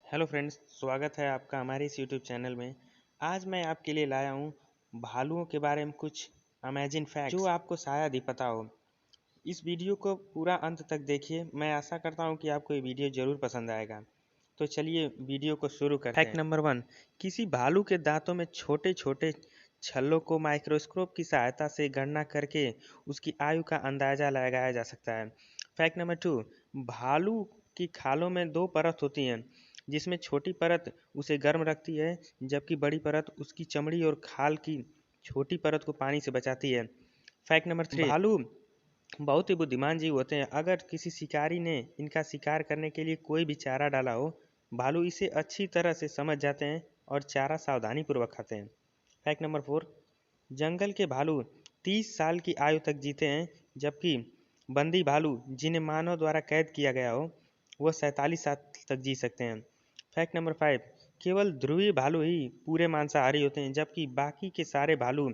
Hello friends, स्वागत है आपका हमारे इस यूट्यूब चैनल में। आज मैं आपके लिए लाया हूँ भालुओं के बारे में कुछ अमेजिंग फैक्ट्स जो आपको शायद ही पता हो। इस वीडियो को पूरा अंत तक देखिए। मैं आशा करता हूँ कि आपको ये वीडियो ज़रूर पसंद आएगा। तो चलिए वीडियो को शुरू करते हैं। फैक्ट नंबर 1, किसी भालू के दांतों में छोटे छोटे छल्लों को माइक्रोस्कोप की सहायता से गणना करके उसकी आयु का अंदाज़ा लगाया जा सकता है। फैक्ट नंबर 2, भालू की खालों में दो परत होती हैं, जिसमें छोटी परत उसे गर्म रखती है जबकि बड़ी परत उसकी चमड़ी और खाल की छोटी परत को पानी से बचाती है। फैक्ट नंबर 3, भालू बहुत ही बुद्धिमान जीव होते हैं। अगर किसी शिकारी ने इनका शिकार करने के लिए कोई भी चारा डाला हो, भालू इसे अच्छी तरह से समझ जाते हैं और चारा सावधानी पूर्वक खाते हैं। फैक्ट नंबर 4, जंगल के भालू 30 साल की आयु तक जीते हैं, जबकि बंदी भालू जिन्हें मानव द्वारा कैद किया गया हो वह 47 साल तक जी सकते हैं। फैक्ट नंबर 5, केवल ध्रुवीय भालू ही पूरे मांसाहारी होते हैं, जबकि बाकी के सारे भालू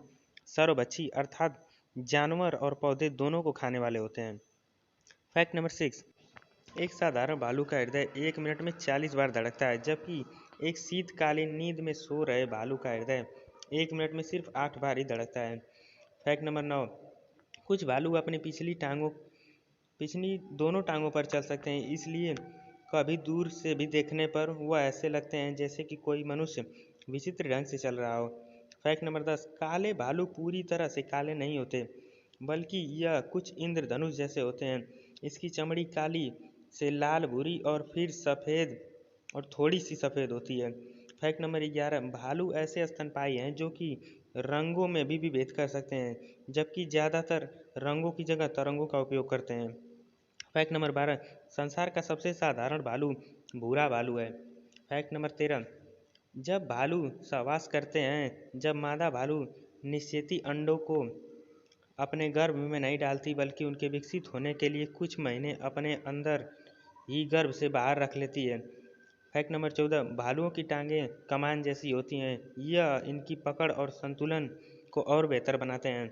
सर्वभक्षी अर्थात जानवर और पौधे दोनों को खाने वाले होते हैं। फैक्ट नंबर 6, एक साधारण भालू का हृदय 1 मिनट में 40 बार धड़कता है, जबकि एक शीतकालीन नींद में सो रहे भालू का हृदय 1 मिनट में सिर्फ 8 बार ही धड़कता है। फैक्ट नंबर 9, कुछ भालू अपनी पिछली दोनों टांगों पर चल सकते हैं, इसलिए कभी दूर से भी देखने पर वह ऐसे लगते हैं जैसे कि कोई मनुष्य विचित्र ढंग से चल रहा हो। फैक्ट नंबर 10, काले भालू पूरी तरह से काले नहीं होते, बल्कि यह कुछ इंद्रधनुष जैसे होते हैं। इसकी चमड़ी काली से लाल भूरी और फिर सफ़ेद और थोड़ी सी सफ़ेद होती है। फैक्ट नंबर 11, भालू ऐसे स्तनपायी हैं जो कि रंगों में भी भेद कर सकते हैं, जबकि ज़्यादातर रंगों की जगह तरंगों का उपयोग करते हैं। फैक्ट नंबर 12, संसार का सबसे साधारण भालू भूरा भालू है। फैक्ट नंबर 13, जब भालू सहवास करते हैं, जब मादा भालू निषेची अंडों को अपने गर्भ में नहीं डालती, बल्कि उनके विकसित होने के लिए कुछ महीने अपने अंदर ही गर्भ से बाहर रख लेती है। फैक्ट नंबर 14, भालुओं की टांगें कमान जैसी होती हैं, यह इनकी पकड़ और संतुलन को और बेहतर बनाते हैं।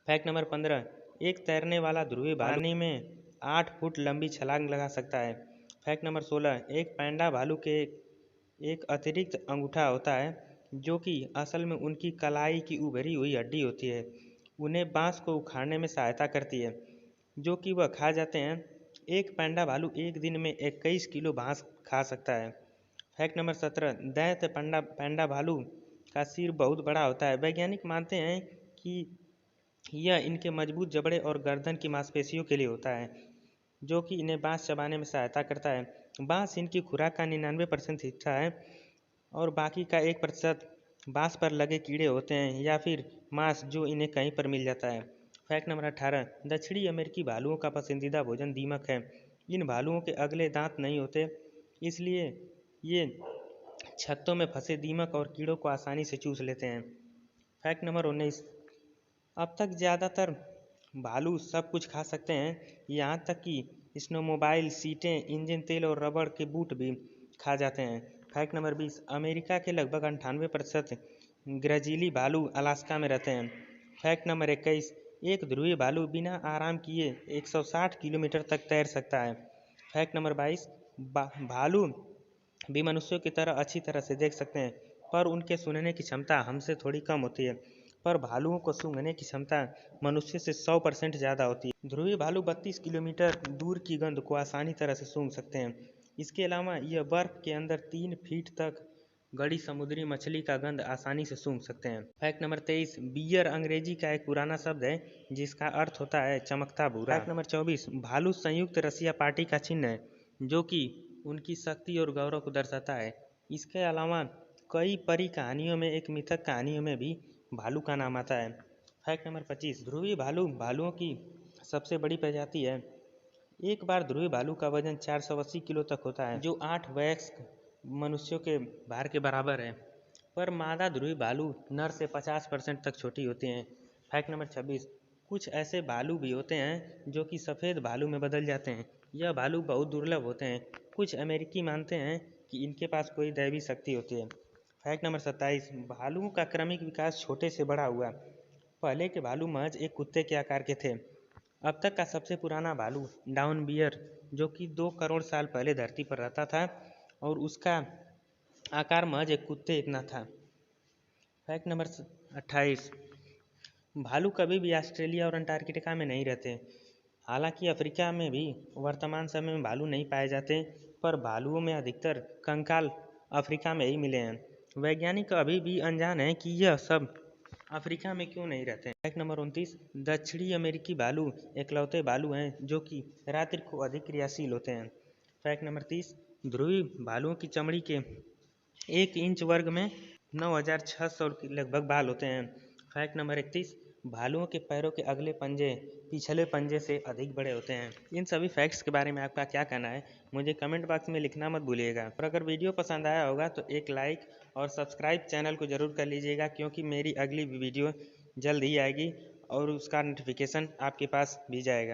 फैक्ट नंबर 15, एक तैरने वाला ध्रुवीय भालू पानी में 8 फुट लंबी छलांग लगा सकता है। फैक्ट नंबर 16, एक पैंडा भालू के एक अतिरिक्त अंगूठा होता है, जो कि असल में उनकी कलाई की उभरी हुई हड्डी होती है। उन्हें बांस को उखाड़ने में सहायता करती है, जो कि वह खा जाते हैं। एक पैंडा भालू एक दिन में 21 किलो बांस खा सकता है। फैक्ट नंबर 17, दैत्य पैंडा भालू का सिर बहुत बड़ा होता है। वैज्ञानिक मानते हैं कि यह इनके मजबूत जबड़े और गर्दन की मांसपेशियों के लिए होता है, जो कि इन्हें बांस चबाने में सहायता करता है। बांस इनकी खुराक का 99% हिस्सा है और बाकी का 1% बांस पर लगे कीड़े होते हैं या फिर मांस जो इन्हें कहीं पर मिल जाता है। फैक्ट नंबर 18, दक्षिणी अमेरिकी भालुओं का पसंदीदा भोजन दीमक है। इन भालुओं के अगले दांत नहीं होते, इसलिए ये छत्तों में फंसे दीमक और कीड़ों को आसानी से चूस लेते हैं। फैक्ट नंबर 19, अब तक ज़्यादातर भालू सब कुछ खा सकते हैं, यहाँ तक कि स्नोमोबाइल सीटें, इंजन तेल और रबड़ के बूट भी खा जाते हैं। फैक्ट नंबर 20, अमेरिका के लगभग 98% ग्रजीली भालू अलास्का में रहते हैं। फैक्ट नंबर 21, एक ध्रुवीय भालू बिना आराम किए 160 किलोमीटर तक तैर सकता है। फैक्ट नंबर 22, भालू भी मनुष्यों की तरह अच्छी तरह से देख सकते हैं, पर उनके सुनने की क्षमता हमसे थोड़ी कम होती है। पर भालुओं को सूंघने की क्षमता मनुष्य से 100% ज़्यादा होती है। ध्रुवीय भालू 32 किलोमीटर दूर की गंध को आसानी तरह से सूंघ सकते हैं। इसके अलावा यह बर्फ के अंदर 3 फीट तक गड़ी समुद्री मछली का गंध आसानी से सूंघ सकते हैं। फैक्ट नंबर 23, बियर अंग्रेजी का एक पुराना शब्द है जिसका अर्थ होता है चमकता भूरा। फैक्ट नंबर 24, भालू संयुक्त रसिया पार्टी का चिन्ह है, जो कि उनकी शक्ति और गौरव को दर्शाता है। इसके अलावा कई परी कहानियों में, एक मिथक कहानियों में भी भालू का नाम आता है। फैक्ट नंबर 25, ध्रुवीय भालू भालुओं की सबसे बड़ी प्रजाति है। एक बार ध्रुवीय भालू का वजन 480 किलो तक होता है, जो 8 वयस्क मनुष्यों के भार के बराबर है। पर मादा ध्रुवीय भालू नर से 50% तक छोटी होती हैं। फैक्ट नंबर 26, कुछ ऐसे भालू भी होते हैं जो कि सफ़ेद भालू में बदल जाते हैं। यह भालू बहुत दुर्लभ होते हैं। कुछ अमेरिकी मानते हैं कि इनके पास कोई दैवी शक्ति होती है। फैक्ट नंबर 27, भालुओं का क्रमिक विकास छोटे से बड़ा हुआ। पहले के भालू महज एक कुत्ते के आकार के थे। अब तक का सबसे पुराना भालू डाउन बियर, जो कि 2 करोड़ साल पहले धरती पर रहता था, और उसका आकार महज एक कुत्ते इतना था। फैक्ट नंबर 28, भालू कभी भी ऑस्ट्रेलिया और अंटार्कटिका में नहीं रहते। हालांकि अफ्रीका में भी वर्तमान समय में भालू नहीं पाए जाते, पर भालुओं में अधिकतर कंकाल अफ्रीका में ही मिले हैं। वैज्ञानिक अभी भी अनजान हैं कि यह सब अफ्रीका में क्यों नहीं रहते। फैक्ट नंबर 29, दक्षिणी अमेरिकी भालू एकलौते भालू हैं जो कि रात्रि को अधिक क्रियाशील होते हैं। फैक्ट नंबर 30, ध्रुवी भालुओं की चमड़ी के 1 इंच वर्ग में 9600 के लगभग बाल होते हैं। फैक्ट नंबर 31, भालुओं के पैरों के अगले पंजे पिछले पंजे से अधिक बड़े होते हैं। इन सभी फैक्ट्स के बारे में आपका क्या कहना है, मुझे कमेंट बॉक्स में लिखना मत भूलिएगा। और अगर वीडियो पसंद आया होगा तो एक लाइक और सब्सक्राइब चैनल को ज़रूर कर लीजिएगा, क्योंकि मेरी अगली वीडियो जल्द ही आएगी और उसका नोटिफिकेशन आपके पास भी जाएगा।